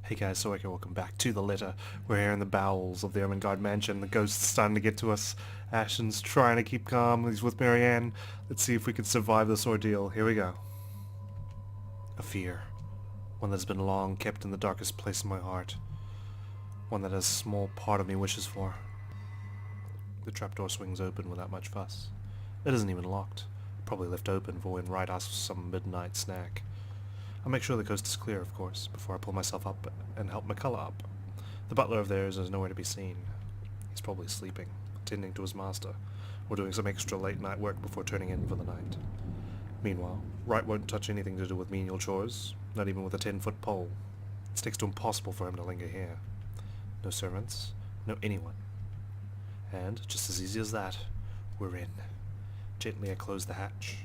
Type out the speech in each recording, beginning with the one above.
Hey guys, so okay, welcome back to the letter. We're here in the bowels of the Ermengarde Mansion. The ghost's starting to get to us. Ashton's trying to keep calm. He's with Marianne. Let's see if we can survive this ordeal. Here we go. A fear. One that's been long kept in the darkest place in my heart. One that a small part of me wishes for. The trapdoor swings open without much fuss. It isn't even locked. Probably left open for when Wright asks for some midnight snack. I'll make sure the coast is clear, of course, before I pull myself up and help McCullough up. The butler of theirs is nowhere to be seen. He's probably sleeping, attending to his master, or doing some extra late-night work before turning in for the night. Meanwhile, Wright won't touch anything to do with menial chores, not even with a 10-foot pole. It's next to impossible for him to linger here. No servants, no anyone. And, just as easy as that, we're in. Gently I close the hatch.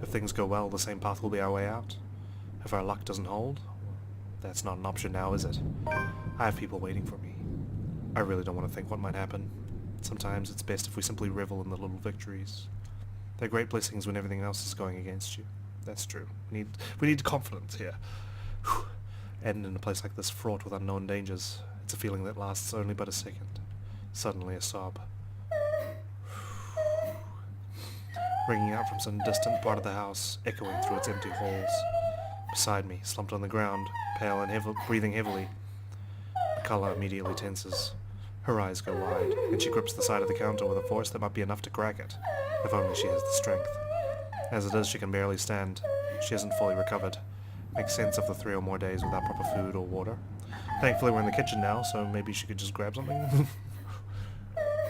If things go well, the same path will be our way out. If our luck doesn't hold, that's not an option now, is it? I have people waiting for me. I really don't want to think what might happen. Sometimes it's best if we simply revel in the little victories. They're great blessings when everything else is going against you. That's true. We need confidence here. Whew. And in a place like this, fraught with unknown dangers, it's a feeling that lasts only but a second. Suddenly a sob. Ringing out from some distant part of the house, echoing through its empty halls. Beside me, slumped on the ground, pale and breathing heavily. McCullough immediately tenses. Her eyes go wide, and she grips the side of the counter with a force that might be enough to crack it, if only she has the strength. As it is, she can barely stand. She hasn't fully recovered. Makes sense of the 3 or more days without proper food or water. Thankfully we're in the kitchen now, so maybe she could just grab something.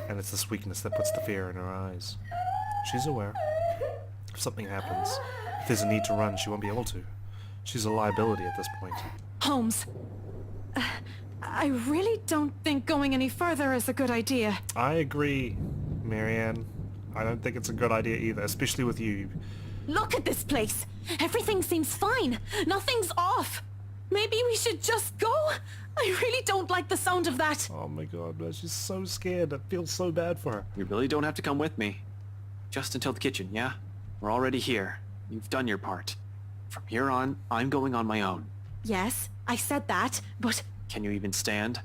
And it's this weakness that puts the fear in her eyes. She's aware. If something happens, if there's a need to run, she won't be able to. She's a liability at this point. Holmes, I really don't think going any further is a good idea. I agree, Marianne. I don't think it's a good idea either, especially with you. Look at this place. Everything seems fine. Nothing's off. Maybe we should just go? I really don't like the sound of that. Oh my god, man, she's so scared. It feels so bad for her. You really don't have to come with me. Just until the kitchen, yeah? We're already here. You've done your part. From here on, I'm going on my own. Yes, I said that, but... Can you even stand?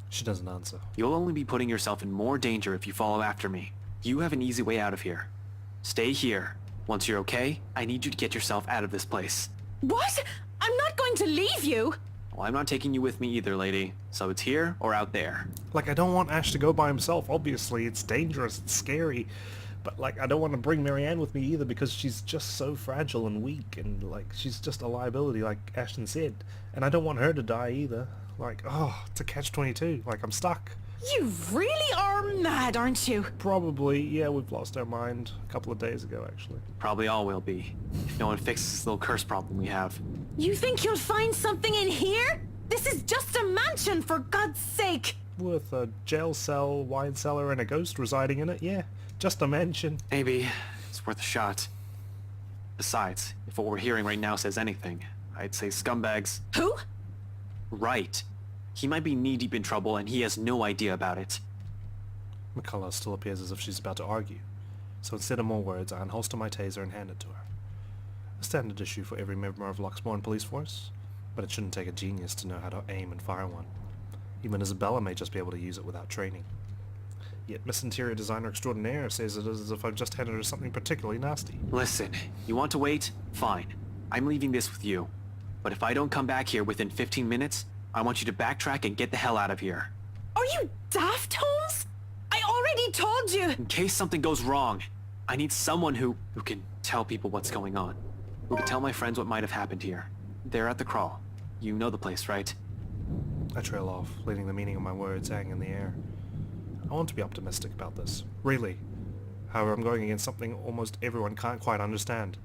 She doesn't answer. You'll only be putting yourself in more danger if you follow after me. You have an easy way out of here. Stay here. Once you're okay, I need you to get yourself out of this place. What? I'm not going to leave you! Well, I'm not taking you with me either, lady. So it's here or out there. Like, I don't want Ash to go by himself, obviously. It's dangerous, it's scary. But, like, I don't want to bring Marianne with me either because she's just so fragile and weak and, like, she's just a liability, like Ashton said. And I don't want her to die either. Like, oh, it's a catch-22. Like, I'm stuck. You really are mad, aren't you? Probably, yeah, we've lost our mind a couple of days ago, actually. Probably all will be. If no one fixes this little curse problem we have. You think you'll find something in here? This is just a mansion, for God's sake! With a jail cell, wine cellar, and a ghost residing in it, yeah. Just a mansion. Maybe. It's worth a shot. Besides, if what we're hearing right now says anything, I'd say scumbags. Who? Right. He might be knee-deep in trouble and he has no idea about it. McCullough still appears as if she's about to argue. So instead of more words, I unholster my taser and hand it to her. A standard issue for every member of Locksbourne police force, but it shouldn't take a genius to know how to aim and fire one. Even Isabella may just be able to use it without training. Yet Miss Interior Designer Extraordinaire says it is as if I've just handed her something particularly nasty. Listen, you want to wait? Fine. I'm leaving this with you. But if I don't come back here within 15 minutes, I want you to backtrack and get the hell out of here. Are you daft, Holmes? I already told you! In case something goes wrong, I need someone who can tell people what's going on. Who can tell my friends what might have happened here. They're at the crawl. You know the place, right? I trail off, letting the meaning of my words hang in the air. I want to be optimistic about this. Really. However, I'm going against something almost everyone can't quite understand.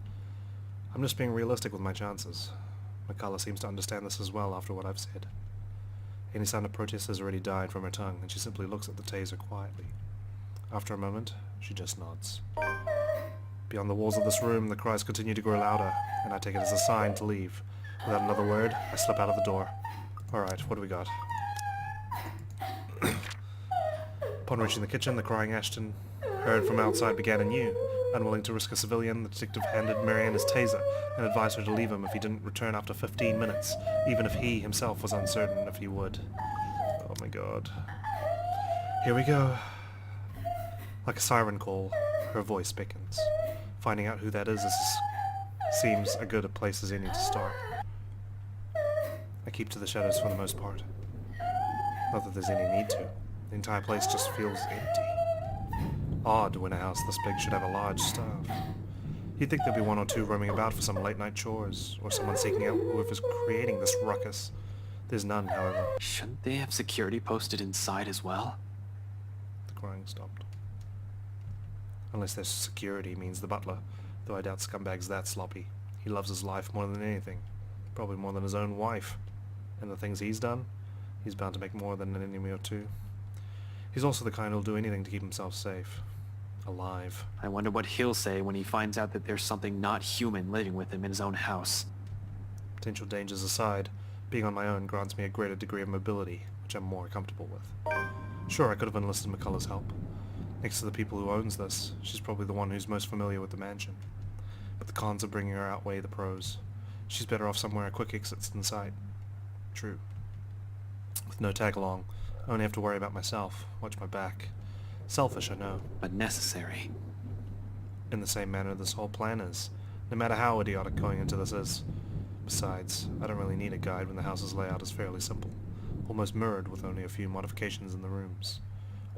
I'm just being realistic with my chances. McCullough seems to understand this as well after what I've said. Any sound of protest has already died from her tongue, and she simply looks at the taser quietly. After a moment, she just nods. Beyond the walls of this room, the cries continue to grow louder, and I take it as a sign to leave. Without another word, I slip out of the door. Alright, what do we got? Upon reaching the kitchen, the crying Ashton heard from outside began anew. Unwilling to risk a civilian, the detective handed Marianne his taser and advised her to leave him if he didn't return after 15 minutes, even if he himself was uncertain if he would. Oh my god. Here we go. Like a siren call, her voice beckons. Finding out who that is seems a good a place as any to start. I keep to the shadows for the most part. Not that there's any need to. The entire place just feels empty. Odd when a house this big should have a large staff. You'd think there'd be one or two roaming about for some late night chores, or someone seeking out whoever's creating this ruckus. There's none, however. Shouldn't they have security posted inside as well? The crying stopped. Unless their security means the butler, though I doubt Scumbag's that sloppy. He loves his life more than anything. Probably more than his own wife. And the things he's done, he's bound to make more than an enemy or two. He's also the kind who'll do anything to keep himself safe. Alive. I wonder what he'll say when he finds out that there's something not human living with him in his own house. Potential dangers aside, being on my own grants me a greater degree of mobility, which I'm more comfortable with. Sure, I could have enlisted McCullough's help. Next to the people who owns this, she's probably the one who's most familiar with the mansion. But the cons of bringing her outweigh the pros. She's better off somewhere a quick exit's in sight. True. With no tag along, I only have to worry about myself, watch my back. Selfish, I know. But necessary. In the same manner this whole plan is, no matter how idiotic going into this is. Besides, I don't really need a guide when the house's layout is fairly simple, almost mirrored with only a few modifications in the rooms.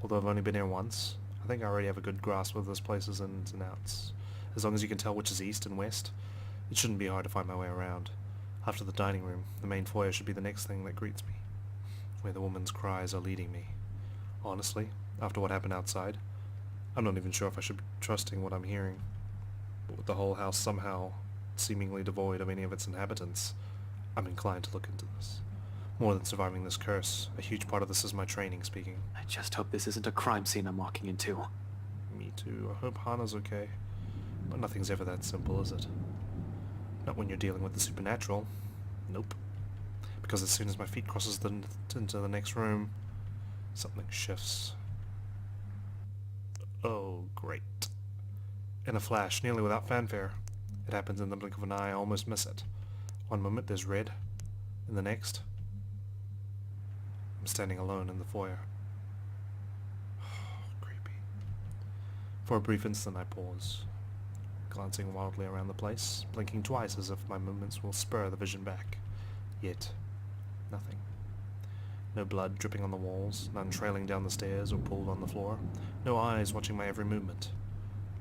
Although I've only been here once, I think I already have a good grasp of this place's ins and outs. As long as you can tell which is east and west, it shouldn't be hard to find my way around. After the dining room, the main foyer should be the next thing that greets me, where the woman's cries are leading me. Honestly, after what happened outside, I'm not even sure if I should be trusting what I'm hearing. But with the whole house somehow seemingly devoid of any of its inhabitants, I'm inclined to look into this. More than surviving this curse, a huge part of this is my training speaking. I just hope this isn't a crime scene I'm walking into. Me too. I hope Hana's okay. But nothing's ever that simple, is it? Not when you're dealing with the supernatural. Nope. Because as soon as my feet crosses into the next room, something shifts. Oh, great. In a flash, nearly without fanfare. It happens in the blink of an eye, I almost miss it. One moment there's red, and the next, I'm standing alone in the foyer. Creepy. For a brief instant I pause, glancing wildly around the place, blinking twice as if my movements will spur the vision back. Yet, nothing. No blood dripping on the walls, none trailing down the stairs or pulled on the floor, no eyes watching my every movement.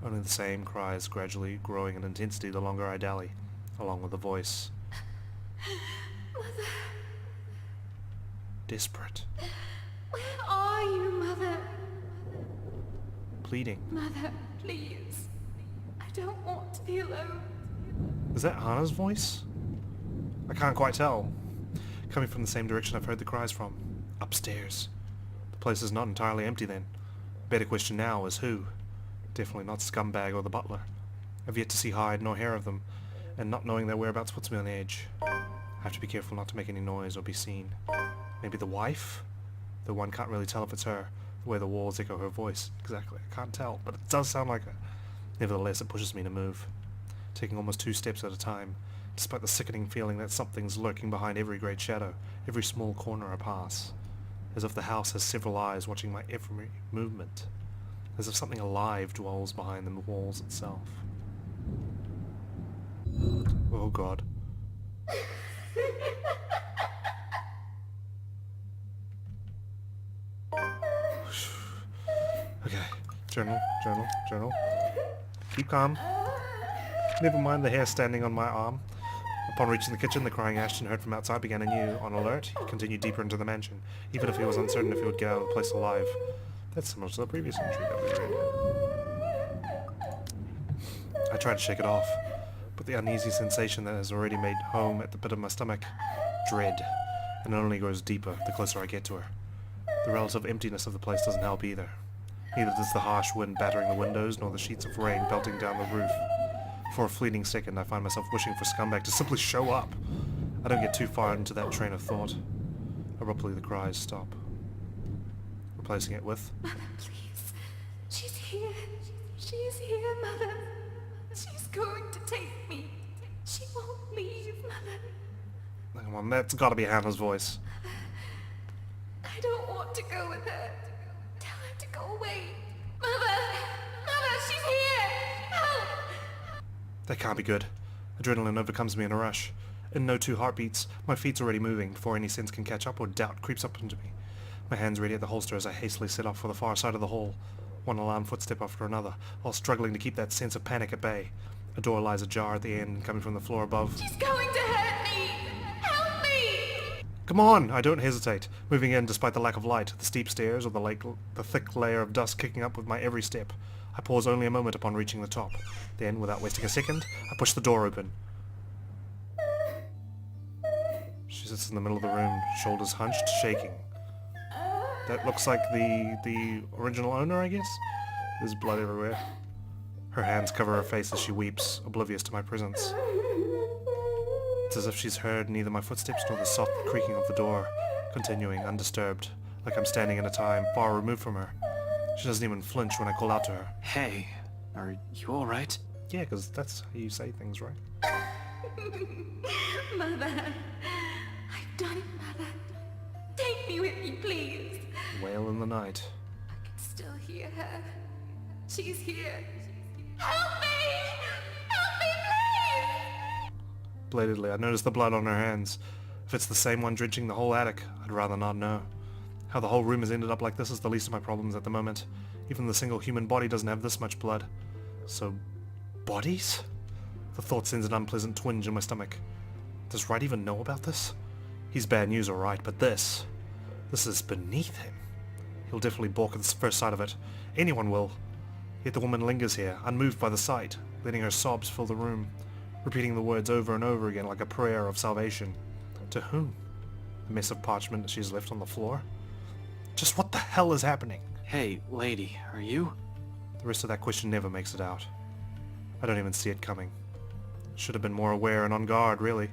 Only the same cries gradually growing in intensity the longer I dally, along with the voice. Mother. Desperate. Where are you, Mother? Pleading. Mother, please. I don't want to be alone. Is that Hana's voice? I can't quite tell. Coming from the same direction I've heard the cries from. Upstairs. The place is not entirely empty then. Better question now is who? Definitely not Scumbag or the butler. I've yet to see hide nor hair of them, and not knowing their whereabouts puts me on edge. I have to be careful not to make any noise or be seen. Maybe the wife? Though one can't really tell if it's her, the way the walls echo her voice. Exactly, I can't tell, but it does sound like her. Nevertheless, it pushes me to move, taking almost 2 steps at a time, despite the sickening feeling that something's lurking behind every great shadow, every small corner I pass. As if the house has several eyes watching my every movement. As if something alive dwells behind the walls itself. Oh god. Okay, journal. Keep calm. Never mind the hair standing on my arm. Upon reaching the kitchen, the crying Ashton heard from outside began anew. On alert, he continued deeper into the mansion, even if he was uncertain if he would get out of the place alive. That's similar to the previous entry that we read. I tried to shake it off, but the uneasy sensation that has already made home at the pit of my stomach, dread, and it only grows deeper the closer I get to her. The relative emptiness of the place doesn't help either. Neither does the harsh wind battering the windows, nor the sheets of rain pelting down the roof. For a fleeting second, I find myself wishing for Scumbag to simply show up. I don't get too far into that train of thought. Abruptly, the cries stop. Replacing it with... Mother, please. She's here. She's here, Mother. She's going to take me. She won't leave, Mother. Come on, that's gotta be Hannah's voice. I don't want to go with her. Tell her to go away. Mother! Mother, she's here! Help! That can't be good. Adrenaline overcomes me in a rush. In no 2 heartbeats, my feet's already moving before any sense can catch up or doubt creeps up into me. My hands ready at the holster as I hastily set off for the far side of the hall. One alarm footstep after another, while struggling to keep that sense of panic at bay. A door lies ajar at the end, coming from the floor above. She's going to hurt me! Help me! Come on! I don't hesitate, moving in despite the lack of light, the steep stairs, or the thick layer of dust kicking up with my every step. I pause only a moment upon reaching the top. Then, without wasting a second, I push the door open. She sits in the middle of the room, shoulders hunched, shaking. That looks like the original owner, I guess? There's blood everywhere. Her hands cover her face as she weeps, oblivious to my presence. It's as if she's heard neither my footsteps nor the soft creaking of the door, continuing undisturbed, like I'm standing in a time far removed from her. She doesn't even flinch when I call out to her. Hey, are you alright? Yeah, because that's how you say things, right? Mother, I've done it, Mother. Take me with you, please. Wail in the night. I can still hear her. She's here. Help me! Help me, please! Belatedly, I notice the blood on her hands. If it's the same one drenching the whole attic, I'd rather not know. How the whole room has ended up like this is the least of my problems at the moment. Even the single human body doesn't have this much blood. So, bodies? The thought sends an unpleasant twinge in my stomach. Does Wright even know about this? He's bad news, alright, but this is beneath him. He'll definitely balk at the first sight of it. Anyone will. Yet the woman lingers here, unmoved by the sight, letting her sobs fill the room, repeating the words over and over again like a prayer of salvation. To whom? The mess of parchment she has left on the floor? Just what the hell is happening? Hey, lady, are you? The rest of that question never makes it out. I don't even see it coming. Should have been more aware and on guard, really.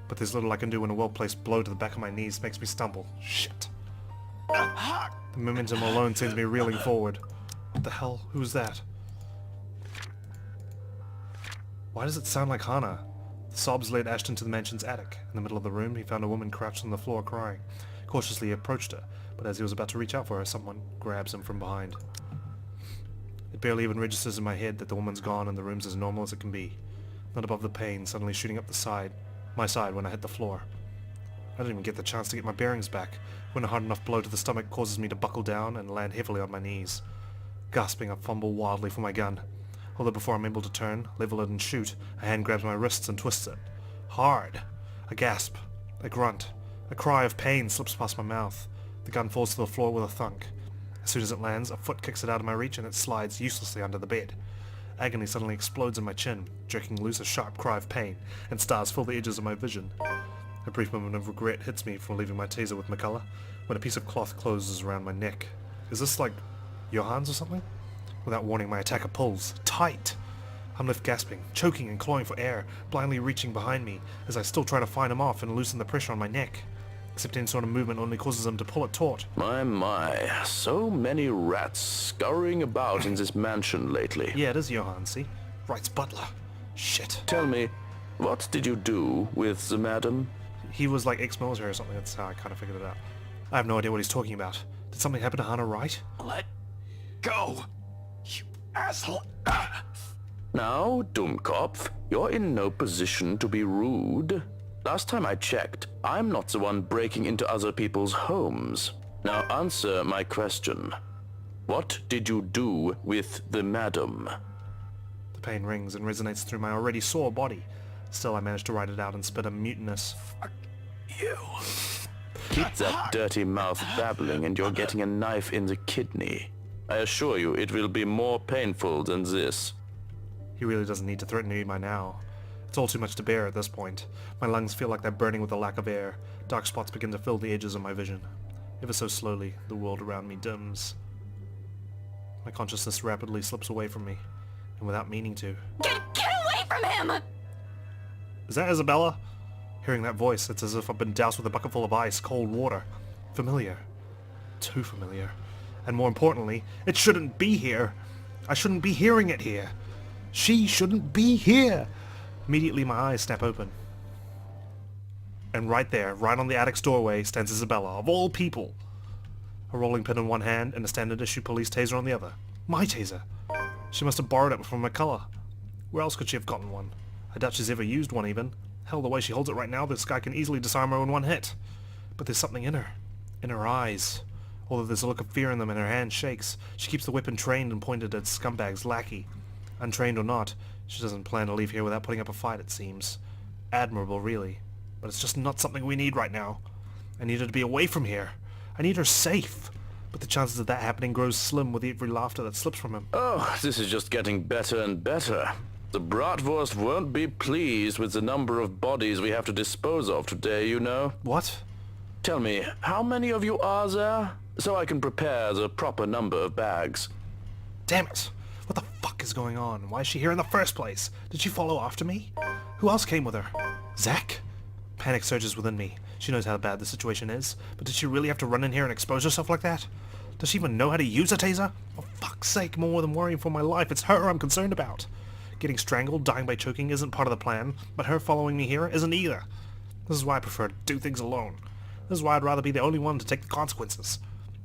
But there's little I can do when a well-placed blow to the back of my knees makes me stumble. Shit. The momentum alone sends me reeling forward. What the hell? Who's that? Why does it sound like Hannah? The sobs led Ashton to the mansion's attic. In the middle of the room, he found a woman crouched on the floor crying. Cautiously he approached her, but as he was about to reach out for her, someone grabs him from behind. It barely even registers in my head that the woman's gone and the room's as normal as it can be. Not above the pain suddenly shooting up my side when I hit the floor. I don't even get the chance to get my bearings back when a hard enough blow to the stomach causes me to buckle down and land heavily on my knees. Gasping, I fumble wildly for my gun. Although before I'm able to turn, level it and shoot, a hand grabs my wrists and twists it. Hard. A gasp. A grunt. A cry of pain slips past my mouth. The gun falls to the floor with a thunk. As soon as it lands, a foot kicks it out of my reach and it slides uselessly under the bed. Agony suddenly explodes in my chin, jerking loose a sharp cry of pain, and stars fill the edges of my vision. A brief moment of regret hits me from leaving my taser with McCullough, when a piece of cloth closes around my neck. Is this like Johann's or something? Without warning, my attacker pulls. Tight! I'm left gasping, choking and clawing for air, blindly reaching behind me, as I still try to find him off and loosen the pressure on my neck. Except any sort of movement only causes him to pull it taut. My, so many rats scurrying about in this mansion lately. Yeah, it is Johann, see? Wright's butler. Shit. Tell me, what did you do with the madam? He was like ex-military or something, that's how I kind of figured it out. I have no idea what he's talking about. Did something happen to Hannah Wright? Let go, you asshole. Now, Dummkopf, you're in no position to be rude. Last time I checked, I'm not the one breaking into other people's homes. Now answer my question. What did you do with the madam? The pain rings and resonates through my already sore body. Still, I manage to write it out and spit a mutinous "Fuck you." Keep that dirty mouth babbling and you're getting a knife in the kidney. I assure you it will be more painful than this. He really doesn't need to threaten me by now. It's all too much to bear at this point. My lungs feel like they're burning with the lack of air. Dark spots begin to fill the edges of my vision. Ever so slowly, the world around me dims. My consciousness rapidly slips away from me, and without meaning to. Get away from him! Is that Isabella? Hearing that voice, it's as if I've been doused with a bucket full of ice, cold water. Familiar. Too familiar. And more importantly, it shouldn't be here. I shouldn't be hearing it here. She shouldn't be here. Immediately my eyes snap open. And right there, right on the attic's doorway, stands Isabella, of all people. A rolling pin in one hand and a standard issue police taser on the other. My taser. She must have borrowed it from McCullough. Where else could she have gotten one? I doubt she's ever used one even. Hell, the way she holds it right now, this guy can easily disarm her in one hit. But there's something in her. In her eyes. Although there's a look of fear in them and her hand shakes, she keeps the weapon trained and pointed at scumbag's lackey. Untrained or not, she doesn't plan to leave here without putting up a fight, it seems. Admirable, really. But it's just not something we need right now. I need her to be away from here. I need her safe. But the chances of that happening grows slim with every laughter that slips from him. Oh, this is just getting better and better. The Bratwurst won't be pleased with the number of bodies we have to dispose of today, you know. What? Tell me, how many of you are there? So I can prepare the proper number of bags. Damn it! What the fuck is going on? Why is she here in the first place? Did she follow after me? Who else came with her? Zach? Panic surges within me. She knows how bad the situation is, but did she really have to run in here and expose herself like that? Does she even know how to use a taser? For fuck's sake, more than worrying for my life, it's her I'm concerned about. Getting strangled, dying by choking isn't part of the plan, but her following me here isn't either. This is why I prefer to do things alone. This is why I'd rather be the only one to take the consequences.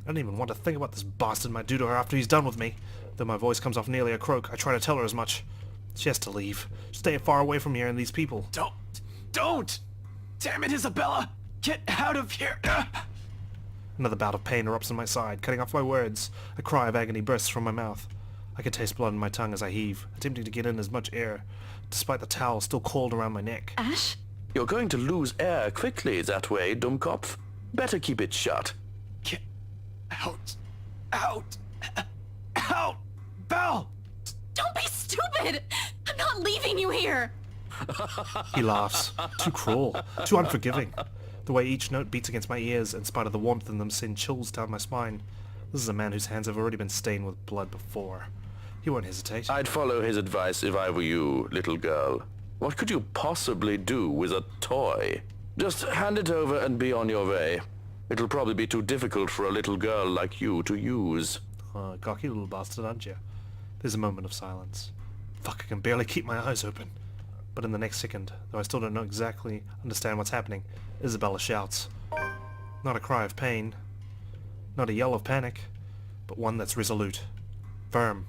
I don't even want to think about this bastard might do to her after he's done with me. Though my voice comes off nearly a croak, I try to tell her as much. She has to leave. Stay far away from here and these people. Don't! Damn it, Isabella! Get out of here! Another bout of pain erupts in my side, cutting off my words. A cry of agony bursts from my mouth. I can taste blood in my tongue as I heave, attempting to get in as much air, despite the towel still coiled around my neck. Ash? You're going to lose air quickly that way, Dummkopf. Better keep it shut. Get out! Out! Out! Val! Don't be stupid! I'm not leaving you here! He laughs. Too cruel. Too unforgiving. The way each note beats against my ears, in spite of the warmth in them, send chills down my spine. This is a man whose hands have already been stained with blood before. He won't hesitate. I'd follow his advice if I were you, little girl. What could you possibly do with a toy? Just hand it over and be on your way. It'll probably be too difficult for a little girl like you to use. Cocky little bastard, aren't you? There's a moment of silence. Fuck, I can barely keep my eyes open. But in the next second, though I still don't know exactly understand what's happening, Isabella shouts. Not a cry of pain, not a yell of panic, but one that's resolute, firm,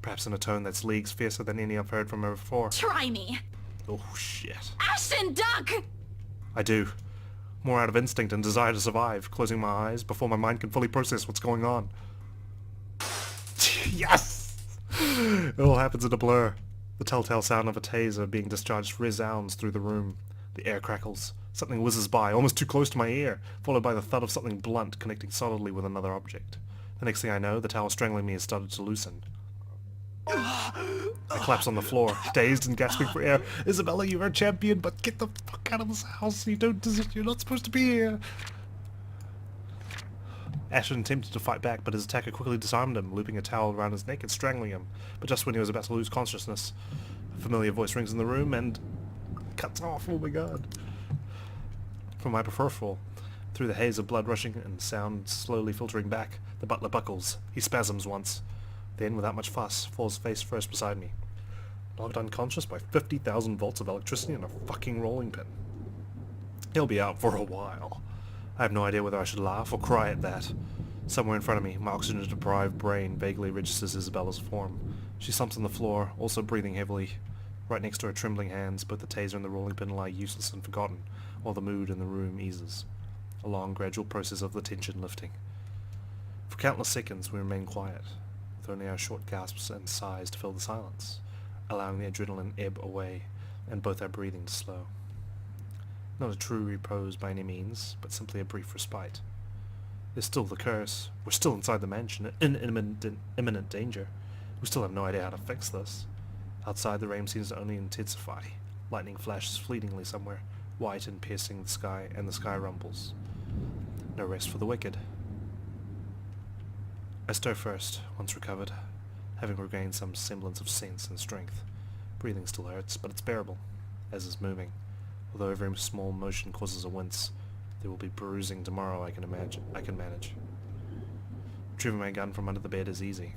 perhaps in a tone that's leagues fiercer than any I've heard from her before. Try me! Oh shit. Ashton, duck! I do. More out of instinct and desire to survive, closing my eyes before my mind can fully process what's going on. Yes! It all happens in a blur. The telltale sound of a taser being discharged resounds through the room. The air crackles. Something whizzes by, almost too close to my ear, followed by the thud of something blunt connecting solidly with another object. The next thing I know, the towel strangling me has started to loosen. I collapse on the floor, dazed and gasping for air. Isabella, you're a champion, but get the fuck out of this house. You're not supposed to be here. Ashton attempted to fight back, but his attacker quickly disarmed him, looping a towel around his neck and strangling him. But just when he was about to lose consciousness, a familiar voice rings in the room and cuts off. Oh my god. From my peripheral, through the haze of blood rushing and sound slowly filtering back, the butler buckles. He spasms once. Then, without much fuss, falls face first beside me. Knocked unconscious by 50,000 volts of electricity and a fucking rolling pin. He'll be out for a while. I have no idea whether I should laugh or cry at that. Somewhere in front of me, my oxygen-deprived brain vaguely registers Isabella's form. She slumps on the floor, also breathing heavily. Right next to her trembling hands, both the taser and the rolling pin lie useless and forgotten, while the mood in the room eases. A long, gradual process of the tension lifting. For countless seconds, we remain quiet, with only our short gasps and sighs to fill the silence, allowing the adrenaline ebb away, and both our breathing to slow. Not a true repose by any means, but simply a brief respite. There's still the curse. We're still inside the mansion, in imminent danger. We still have no idea how to fix this. Outside, the rain seems to only intensify. Lightning flashes fleetingly somewhere, white and piercing the sky, and the sky rumbles. No rest for the wicked. I stir first, once recovered, having regained some semblance of sense and strength. Breathing still hurts, but it's bearable, as is moving. Although every small motion causes a wince, there will be bruising tomorrow I can manage. Retrieving my gun from under the bed is easy,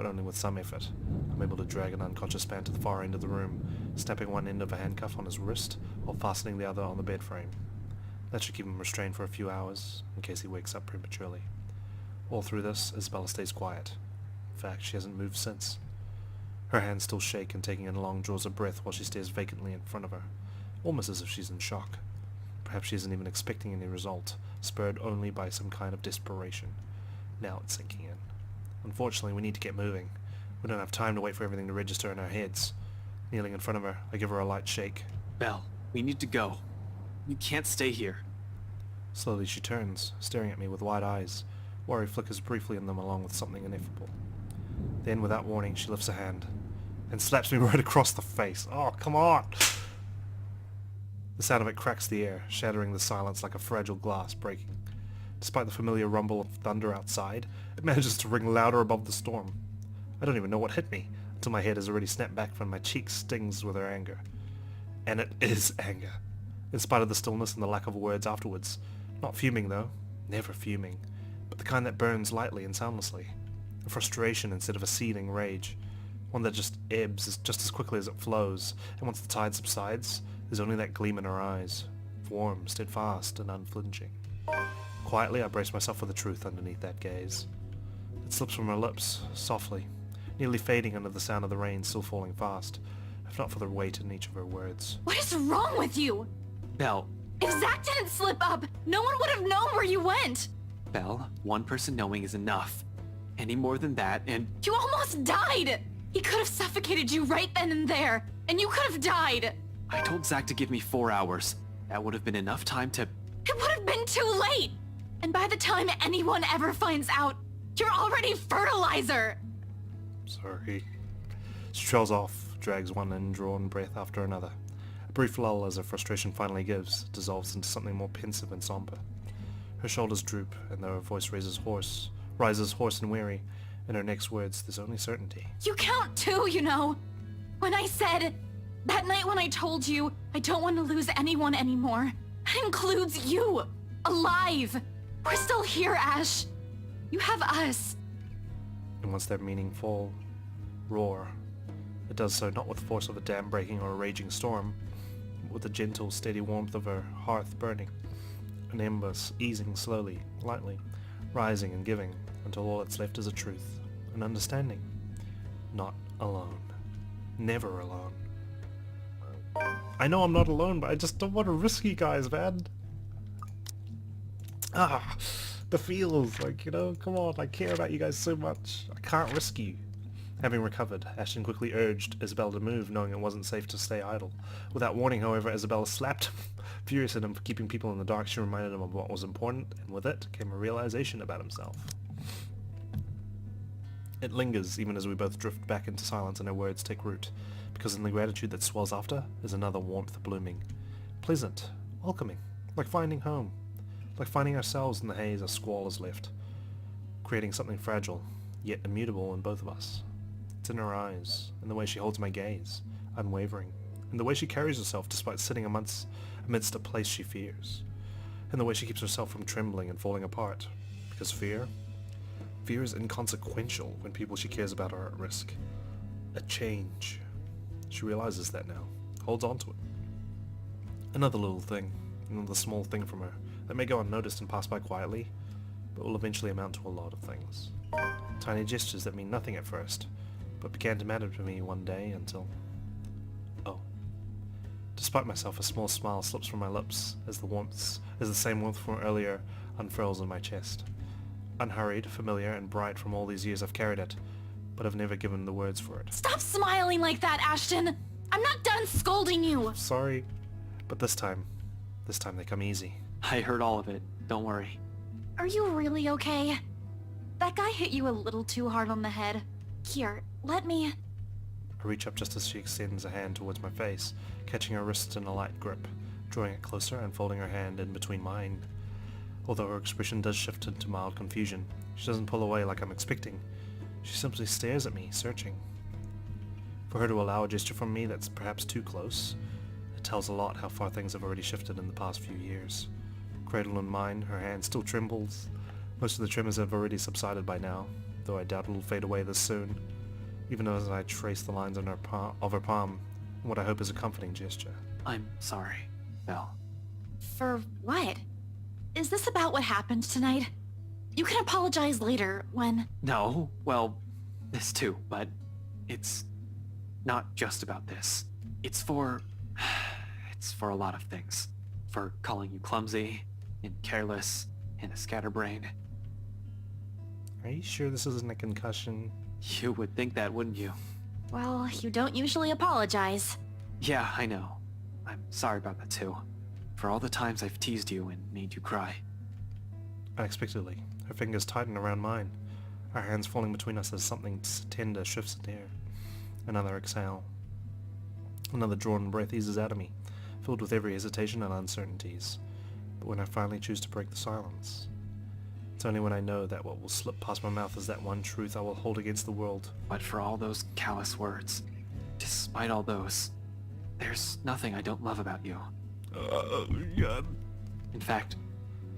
but only with some effort. I'm able to drag an unconscious man to the far end of the room, snapping one end of a handcuff on his wrist while fastening the other on the bed frame. That should keep him restrained for a few hours, in case he wakes up prematurely. All through this, Isabella stays quiet. In fact, she hasn't moved since. Her hands still shake, and taking in long draws of breath while she stares vacantly in front of her, almost as if she's in shock. Perhaps she isn't even expecting any result, spurred only by some kind of desperation. Now it's sinking in. Unfortunately, we need to get moving. We don't have time to wait for everything to register in our heads. Kneeling in front of her, I give her a light shake. Belle, we need to go. You can't stay here. Slowly she turns, staring at me with wide eyes. Worry flickers briefly in them along with something ineffable. Then, without warning, she lifts a hand and slaps me right across the face. Oh, come on! The sound of it cracks the air, shattering the silence like a fragile glass breaking. Despite the familiar rumble of thunder outside, it manages to ring louder above the storm. I don't even know what hit me, until my head has already snapped back from my cheek stings with her anger. And it is anger, in spite of the stillness and the lack of words afterwards. Not fuming, though. Never fuming. But the kind that burns lightly and soundlessly. A frustration instead of a seething rage. One that just ebbs just as quickly as it flows, and once the tide subsides, there's only that gleam in her eyes. Warm, steadfast, and unflinching. Quietly, I brace myself for the truth underneath that gaze. It slips from her lips, softly, nearly fading under the sound of the rain still falling fast, if not for the weight in each of her words. What is wrong with you? Belle. If Zach didn't slip up, no one would have known where you went. Belle, one person knowing is enough. Any more than that, and... You almost died! He could have suffocated you right then and there, and you could have died. I told Zach to give me 4 hours. That would have been enough time to... It would have been too late! And by the time anyone ever finds out, you're already fertilizer! Sorry. She trails off, drags one indrawn breath after another. A brief lull as her frustration finally gives, dissolves into something more pensive and somber. Her shoulders droop, and though her voice rises hoarse and weary, in her next words there's only certainty. You count too, you know. When I said, that night when I told you, I don't want to lose anyone anymore, that includes you, alive. We're still here, Ash. You have us. And once that meaningful roar, it does so not with the force of a dam breaking or a raging storm, but with the gentle, steady warmth of her hearth burning. An embers easing slowly, lightly, rising and giving, until all that's left is a truth, an understanding. Not alone. Never alone. I know I'm not alone, but I just don't want to risk you guys, man. The feels, like, you know, come on, I care about you guys so much. I can't risk you. Having recovered, Ashton quickly urged Isabella to move, knowing it wasn't safe to stay idle. Without warning, however, Isabella slapped him. Furious at him for keeping people in the dark, she reminded him of what was important, and with it came a realization about himself. It lingers, even as we both drift back into silence and our words take root, because in the gratitude that swells after is another warmth blooming. Pleasant, welcoming, like finding home, like finding ourselves in the haze a squall has left, creating something fragile, yet immutable in both of us. It's in her eyes, in the way she holds my gaze, unwavering, in the way she carries herself despite sitting amidst a place she fears, in the way she keeps herself from trembling and falling apart, because fear is inconsequential when people she cares about are at risk. A change. She realizes that now, holds on to it. Another little thing, another small thing from her, that may go unnoticed and pass by quietly, but will eventually amount to a lot of things. Tiny gestures that mean nothing at first, but began to matter to me one day until... Oh. Despite myself, a small smile slips from my lips as the same warmth from earlier unfurls in my chest. Unhurried, familiar, and bright from all these years I've carried it, but I've never given the words for it. Stop smiling like that, Ashton! I'm not done scolding you! Sorry, but this time they come easy. I heard all of it. Don't worry. Are you really okay? That guy hit you a little too hard on the head. Here, let me... I reach up just as she extends a hand towards my face, catching her wrist in a light grip, drawing it closer and folding her hand in between mine. Although her expression does shift into mild confusion, she doesn't pull away like I'm expecting. She simply stares at me, searching. For her to allow a gesture from me that's perhaps too close, it tells a lot how far things have already shifted in the past few years. Cradled in mine, her hand still trembles. Most of the tremors have already subsided by now, though I doubt it'll fade away this soon, even as I trace the lines on her of her palm, in what I hope is a comforting gesture. I'm sorry, Belle. For what? Is this about what happened tonight? You can apologize later when... No, well, this too, but it's not just about this. It's for a lot of things. For calling you clumsy, and careless, and a scatterbrain. Are you sure this isn't a concussion? You would think that, wouldn't you? Well, you don't usually apologize. Yeah, I know. I'm sorry about that too. For all the times I've teased you and made you cry. Unexpectedly, her fingers tighten around mine, our hands falling between us as something tender shifts in the air. Another exhale. Another drawn breath eases out of me, filled with every hesitation and uncertainties. But when I finally choose to break the silence, it's only when I know that what will slip past my mouth is that one truth I will hold against the world. But for all those callous words, despite all those, there's nothing I don't love about you. Oh, God. In fact,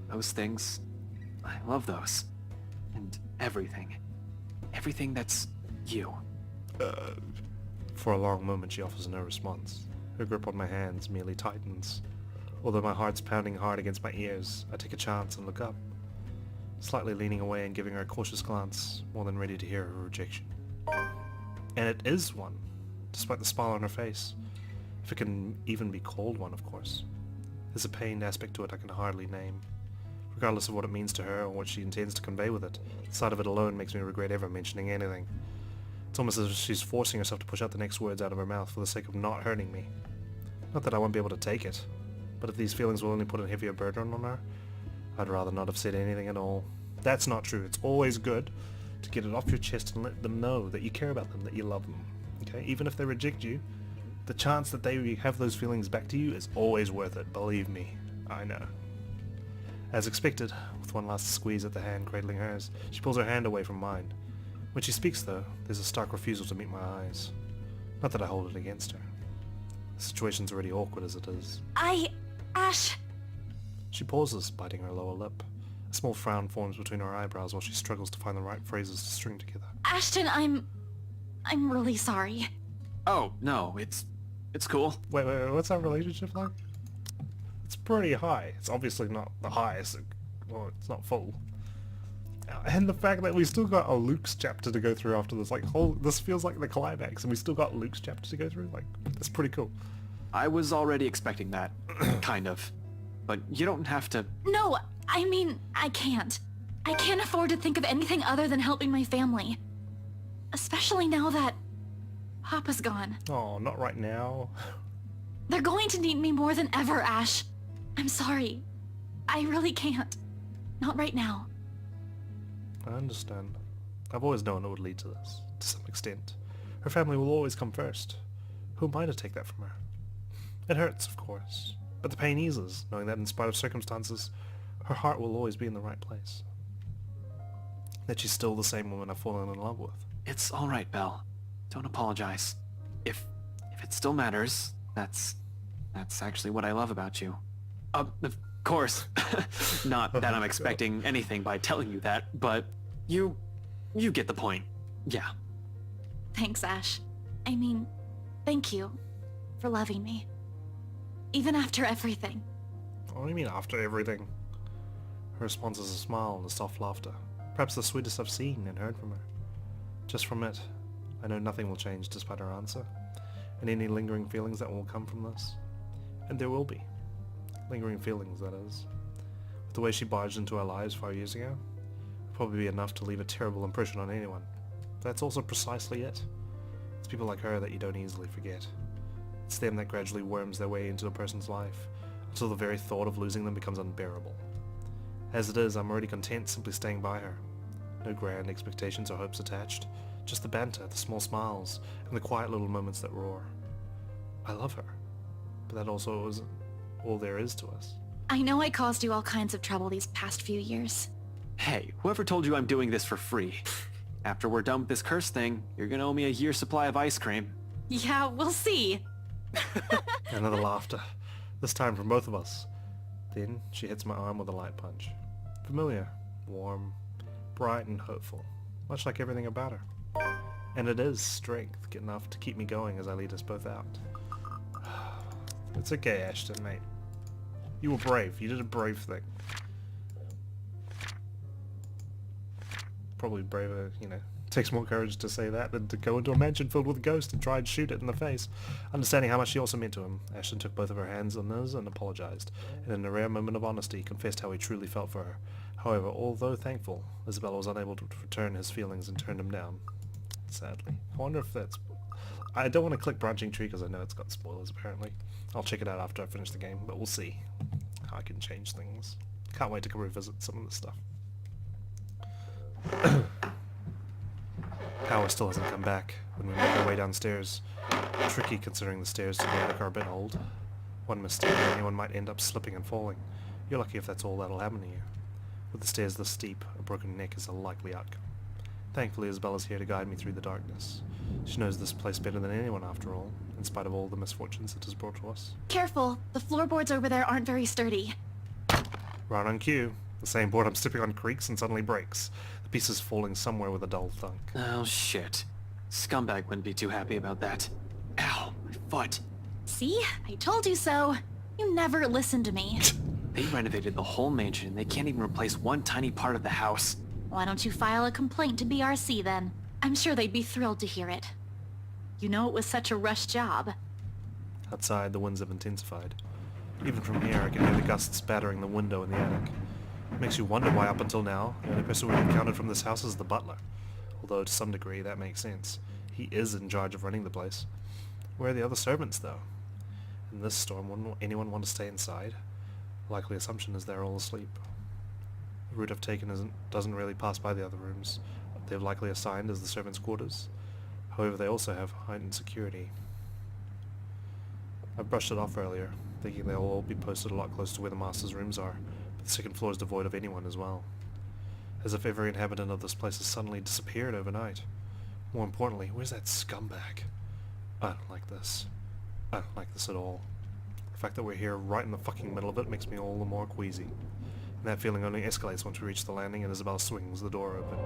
those things, I love those. And everything. Everything that's you. For a long moment she offers no response. Her grip on my hands merely tightens. Although my heart's pounding hard against my ears, I take a chance and look up, slightly leaning away and giving her a cautious glance, more than ready to hear her rejection. And it is one, despite the smile on her face. If it can even be called one, of course. There's a pained aspect to it I can hardly name. Regardless of what it means to her or what she intends to convey with it, the sight of it alone makes me regret ever mentioning anything. It's almost as if she's forcing herself to push out the next words out of her mouth for the sake of not hurting me. Not that I won't be able to take it, but if these feelings will only put a heavier burden on her, I'd rather not have said anything at all. That's not true. It's always good to get it off your chest and let them know that you care about them, that you love them. Okay? Even if they reject you, the chance that they have those feelings back to you is always worth it. Believe me. I know. As expected, with one last squeeze at the hand cradling hers, she pulls her hand away from mine. When she speaks, though, there's a stark refusal to meet my eyes. Not that I hold it against her. The situation's already awkward as it is. Ash... She pauses, biting her lower lip. A small frown forms between her eyebrows while she struggles to find the right phrases to string together. Ashton, I'm really sorry. Oh, no, it's cool. Wait, what's our relationship like? It's pretty high. It's obviously not the highest. Well, it's not full. And the fact that we still got a Luke's chapter to go through after this, like, this feels like the climax, and we still got Luke's chapter to go through, like, that's pretty cool. I was already expecting that, kind of. But you don't have to... No, I mean, I can't. I can't afford to think of anything other than helping my family. Especially now that Papa's gone. Oh, not right now. They're going to need me more than ever, Ash. I'm sorry. I really can't. Not right now. I understand. I've always known it would lead to this, to some extent. Her family will always come first. Who am I to take that from her? It hurts, of course, but the pain eases, knowing that in spite of circumstances, her heart will always be in the right place. That she's still the same woman I've fallen in love with. It's alright, Belle. Don't apologize. If it still matters, that's actually what I love about you. Of course. Not that I'm expecting anything by telling you that, but you get the point. Yeah. Thanks, Ash. I mean, thank you for loving me. Even after everything. What do you mean after everything? Her response is a smile and a soft laughter. Perhaps the sweetest I've seen and heard from her. Just from it, I know nothing will change despite her answer, and any lingering feelings that will come from this. And there will be. Lingering feelings, that is. With the way she barged into our lives 5 years ago, it'll probably be enough to leave a terrible impression on anyone. That's also precisely it. It's people like her that you don't easily forget. It's them that gradually worms their way into a person's life, until the very thought of losing them becomes unbearable. As it is, I'm already content simply staying by her. No grand expectations or hopes attached, just the banter, the small smiles, and the quiet little moments that roar. I love her, but that also isn't all there is to us. I know I caused you all kinds of trouble these past few years. Hey, whoever told you I'm doing this for free? After we're done with this curse thing, you're gonna owe me a year's supply of ice cream. Yeah, we'll see. Another laughter, this time from both of us. Then she hits my arm with a light punch. Familiar, warm, bright and hopeful, much like everything about her. And it is strength, enough to keep me going as I lead us both out. It's okay, Ashton, mate. You were brave. You did a brave thing. Probably braver, you know. Takes more courage to say that than to go into a mansion filled with ghosts and try and shoot it in the face. Understanding how much she also meant to him, Ashton took both of her hands on his and apologized, and in a rare moment of honesty confessed how he truly felt for her. However, although thankful, Isabella was unable to return his feelings and turned him down. Sadly. I wonder if that's... I don't want to click Branching Tree because I know it's got spoilers apparently. I'll check it out after I finish the game, but we'll see how I can change things. Can't wait to revisit some of this stuff. Power still hasn't come back when we make our way downstairs. Tricky considering the stairs to the attic are a bit old. One mistake and anyone might end up slipping and falling. You're lucky if that's all that'll happen to you. With the stairs this steep, a broken neck is a likely outcome. Thankfully, Isabella's here to guide me through the darkness. She knows this place better than anyone after all, in spite of all the misfortunes it has brought to us. Careful, the floorboards over there aren't very sturdy. Right on cue. The same board I'm stepping on creaks and suddenly breaks, the pieces falling somewhere with a dull thunk. Oh shit. Scumbag wouldn't be too happy about that. Ow, my foot. See? I told you so. You never listen to me. They renovated the whole mansion. They can't even replace one tiny part of the house. Why don't you file a complaint to BRC then? I'm sure they'd be thrilled to hear it. You know it was such a rushed job. Outside, the winds have intensified. Even from here, I can hear the gusts battering the window in the attic. It makes you wonder why up until now, the only person we've encountered from this house is the butler. Although to some degree that makes sense. He is in charge of running the place. Where are the other servants though? In this storm, wouldn't anyone want to stay inside? The likely assumption is they're all asleep. The route I've taken doesn't really pass by the other rooms. They're likely assigned as the servants' quarters. However, they also have heightened security. I brushed it off earlier, thinking they'll all be posted a lot closer to where the master's rooms are, but the second floor is devoid of anyone as well. As if every inhabitant of this place has suddenly disappeared overnight. More importantly, where's that scumbag? I don't like this. I don't like this at all. The fact that we're here right in the fucking middle of it makes me all the more queasy. And that feeling only escalates once we reach the landing and Isabella swings the door open.